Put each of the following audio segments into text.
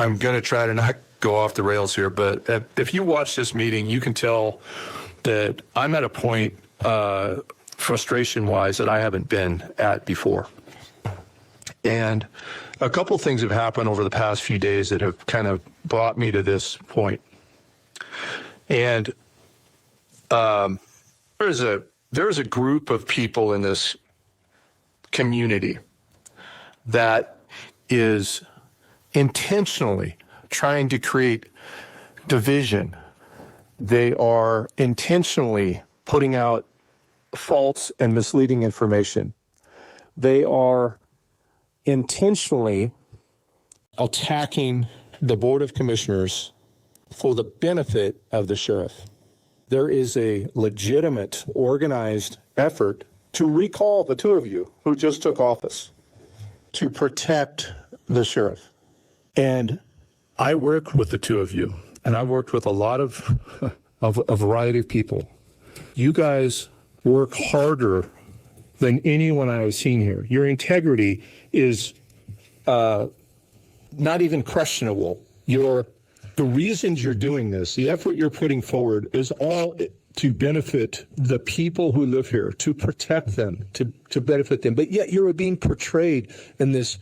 I'm going to try to not go off the rails here, but if you watch this meeting, you can tell that I'm at a point, frustration-wise, that I haven't been at before. And a couple things have happened over the past few days that have kind of brought me to this point. And there's a group of people in this community that is intentionally trying to create division. They are intentionally putting out false and misleading information. They are intentionally attacking the Board of Commissioners for the benefit of the sheriff. There is a legitimate, organized effort to recall the two of you who just took office to protect the sheriff. And I worked with the two of you, and I worked with a lot of a variety of people. You guys work harder than anyone I have seen here. Your integrity is not even questionable. The reasons you're doing this, the effort you're putting forward, is all to benefit the people who live here, to protect them, to benefit them. But yet you're being portrayed in this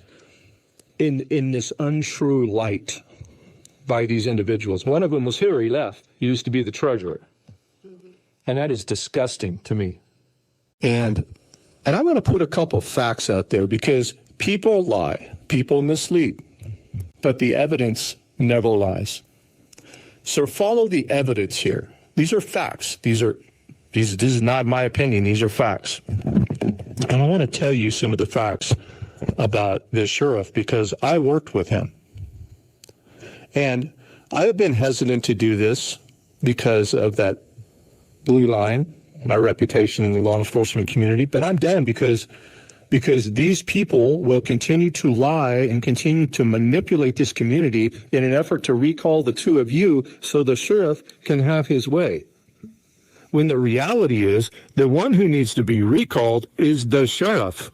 untrue light by these individuals. One of them was here, he left. He used to be the treasurer. And that is disgusting to me. And I'm going to put a couple facts out there, because people lie, people mislead, but the evidence never lies. So follow the evidence here. These are facts. This is not my opinion. These are facts. And I want to tell you some of the facts about this sheriff, because I worked with him. And I have been hesitant to do this because of that blue line, my reputation in the law enforcement community, but I'm done because these people will continue to lie and continue to manipulate this community in an effort to recall the two of you so the sheriff can have his way. When the reality is, the one who needs to be recalled is the sheriff.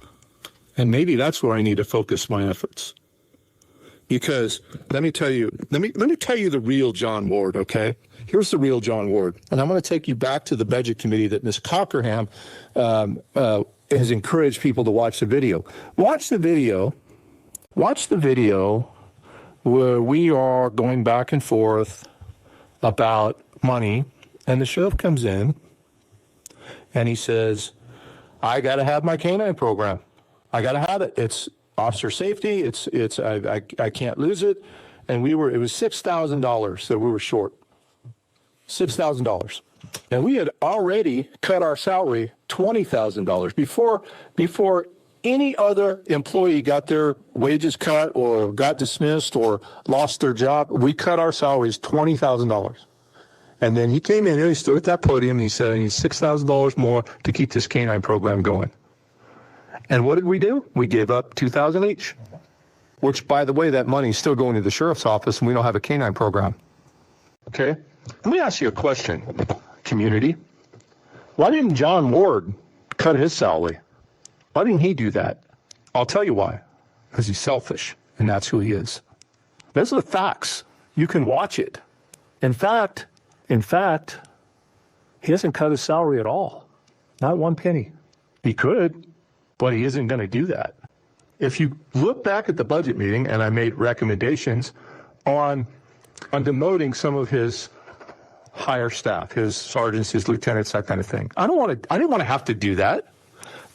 And maybe that's where I need to focus my efforts. Because let me tell you the real John Ward, okay? Here's the real John Ward. And I'm going to take you back to the budget committee that Ms. Cockerham has encouraged people to watch the video. Watch the video where we are going back and forth about money, and the sheriff comes in and he says, I got to have my canine program. I got to have it. It's officer safety. I can't lose it. And it was $6,000 that we were short. $6,000. And we had already cut our salary $20,000 before any other employee got their wages cut or got dismissed or lost their job. We cut our salaries $20,000. And then he came in and he stood at that podium and he said, I need $6,000 more to keep this canine program going. And what did we do? We gave up $2,000 each, which, by the way, that money is still going to the sheriff's office, and we don't have a canine program. Okay? Let me ask you a question, community. Why didn't John Ward cut his salary? Why didn't he do that? I'll tell you why. Because he's selfish, and that's who he is. Those are the facts. You can watch it. In fact, he hasn't cut his salary at all. Not one penny. He could, but he isn't going to do that. If you look back at the budget meeting, and I made recommendations on demoting some of his higher staff, his sergeants, his lieutenants, that kind of thing. I didn't want to have to do that.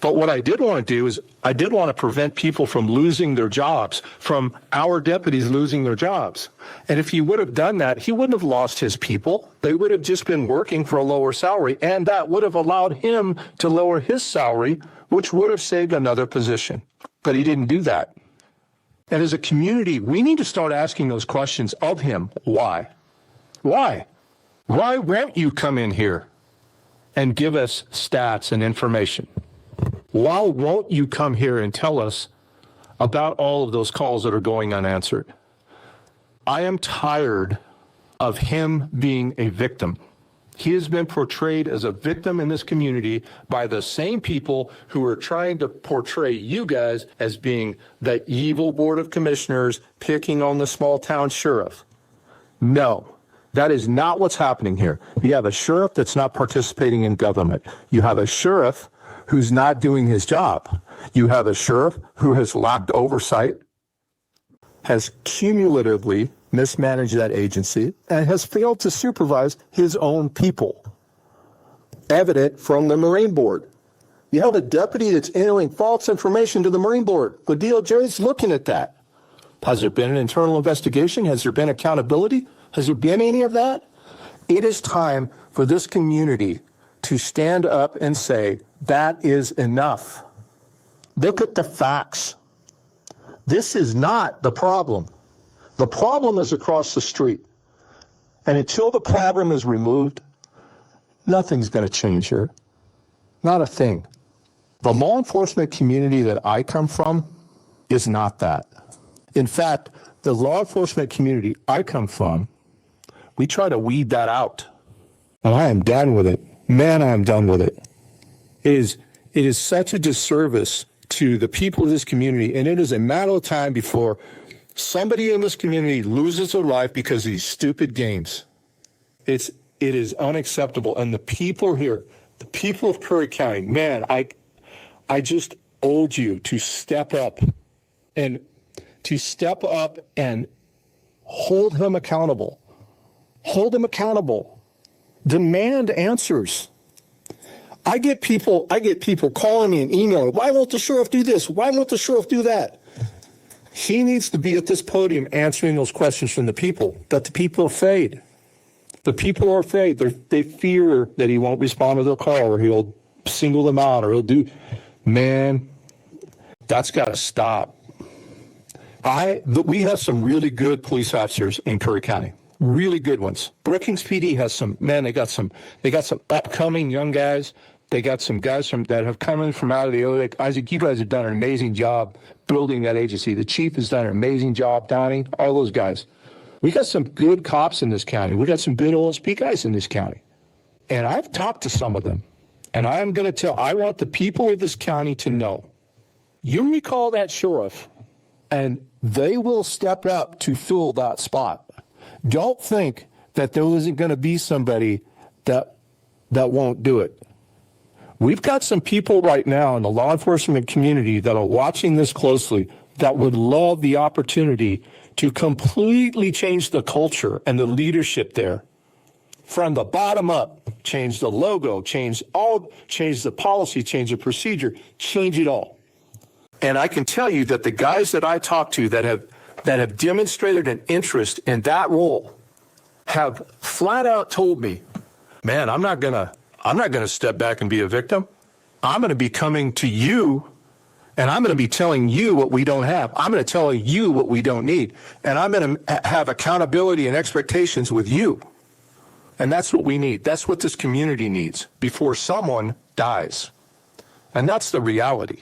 But what I did want to do is I did want to prevent people from losing their jobs, from our deputies losing their jobs. And if he would have done that, he wouldn't have lost his people. They would have just been working for a lower salary, and that would have allowed him to lower his salary, which would have saved another position. But he didn't do that. And as a community, we need to start asking those questions of him. Why? Why? Why won't you come in here and give us stats and information? Why won't you come here and tell us about all of those calls that are going unanswered? I am tired of him being a victim. He has been portrayed as a victim in this community by the same people who are trying to portray you guys as being the evil board of commissioners picking on the small town sheriff. No, that is not what's happening here. You have a sheriff that's not participating in government. You have a sheriff who's not doing his job. You have a sheriff who has lacked oversight, has cumulatively mismanaged that agency, and has failed to supervise his own people. Evident from the Marine Board. You have a deputy that's entering false information to the Marine Board. The DOJ is looking at that. Has there been an internal investigation? Has there been accountability? Has there been any of that? It is time for this community to stand up and say, that is enough. Look at the facts. This is not the problem. The problem is across the street. And until the problem is removed, nothing's going to change here. Not a thing. The law enforcement community that I come from is not that. In fact, the law enforcement community I come from, we try to weed that out. And I am done with it. Man, I am done with it. It is such a disservice to the people of this community, and it is a matter of time before somebody in this community loses their life because of these stupid games. It is unacceptable. And the people here, the people of Curry County, man, I just urge you to step up and hold him accountable. Hold him accountable. Demand answers. I get people calling me and emailing, why won't the sheriff do this? Why won't the sheriff do that? He needs to be at this podium answering those questions from the people, that the people are afraid. The people are afraid. They fear that he won't respond to their call, or he'll single them out, or he'll do. Man, that's got to stop. We have some really good police officers in Curry County. Really good ones. Brookings PD has some, man, they got some upcoming young guys. They got some guys that have come in from out of the area. Isaac, you guys have done an amazing job building that agency. The chief has done an amazing job, Donnie, all those guys. We got some good cops in this county. We got some good OSP guys in this county. And I've talked to some of them. And I want the people of this county to know, you recall that sheriff, and they will step up to fill that spot. Don't think that there isn't going to be somebody that won't do it. We've got some people right now in the law enforcement community that are watching this closely that would love the opportunity to completely change the culture and the leadership there. From the bottom up, change the logo, change the policy, change the procedure, change it all. And I can tell you that the guys that I talk to that have demonstrated an interest in that role have flat out told me, man, I'm not gonna step back and be a victim. I'm gonna be coming to you, and I'm gonna be telling you what we don't have. I'm gonna tell you what we don't need, and I'm gonna have accountability and expectations with you. And that's what we need. That's what this community needs before someone dies. And that's the reality.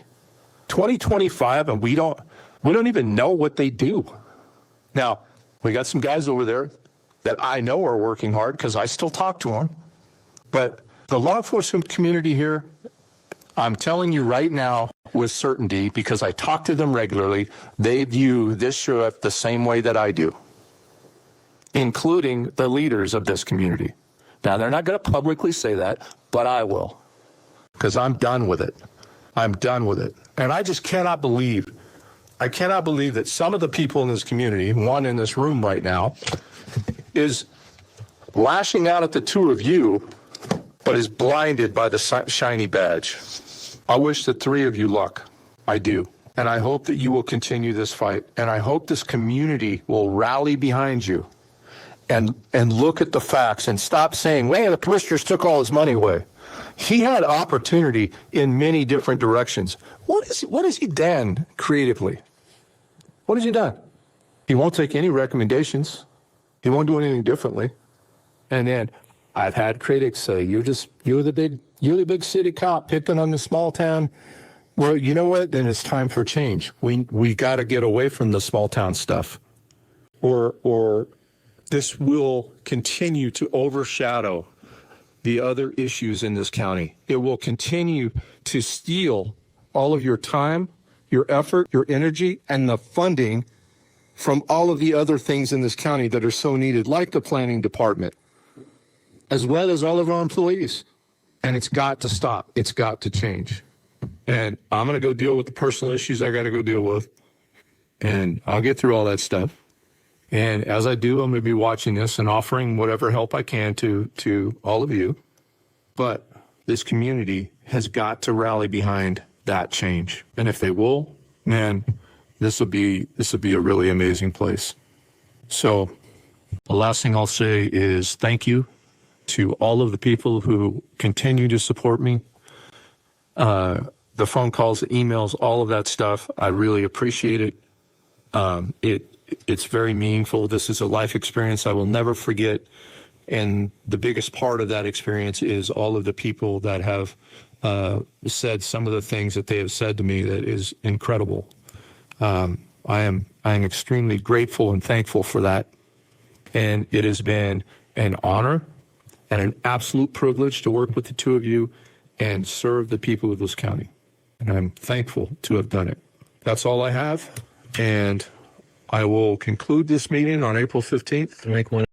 2025, and we don't even know what they do. Now, we got some guys over there that I know are working hard because I still talk to them. But the law enforcement community here, I'm telling you right now with certainty, because I talk to them regularly, they view this sheriff the same way that I do, including the leaders of this community. Now, they're not going to publicly say that, but I will, because I'm done with it. I'm done with it. And I just cannot believe that some of the people in this community, one in this room right now, is lashing out at the two of you, but is blinded by the shiny badge. I wish the three of you luck. I do. And I hope that you will continue this fight. And I hope this community will rally behind you and look at the facts and stop saying, well, the commissioners took all his money away. He had opportunity in many different directions. What has he done creatively? What has he done? He won't take any recommendations. He won't do anything differently. And then I've had critics say, you're the big city cop picking on the small town. Well, you know what? Then it's time for change. We got to get away from the small town stuff, or this will continue to overshadow the other issues in this county. It will continue to steal all of your time, your effort, your energy, and the funding from all of the other things in this county that are so needed, like the planning department, as well as all of our employees. And it's got to stop. It's got to change. And I'm going to go deal with the personal issues I got to go deal with. And I'll get through all that stuff. And as I do, I'm going to be watching this and offering whatever help I can to all of you. But this community has got to rally behind that change. And if they will, man, this will be a really amazing place. So the last thing I'll say is thank you to all of the people who continue to support me. The phone calls, the emails, all of that stuff. I really appreciate it. It's very meaningful. This is a life experience I will never forget. And the biggest part of that experience is all of the people that have said some of the things that they have said to me that is incredible. I am extremely grateful and thankful for that. And it has been an honor and an absolute privilege to work with the two of you and serve the people of this county. And I'm thankful to have done it. That's all I have. And I will conclude this meeting on April 15th. Make one.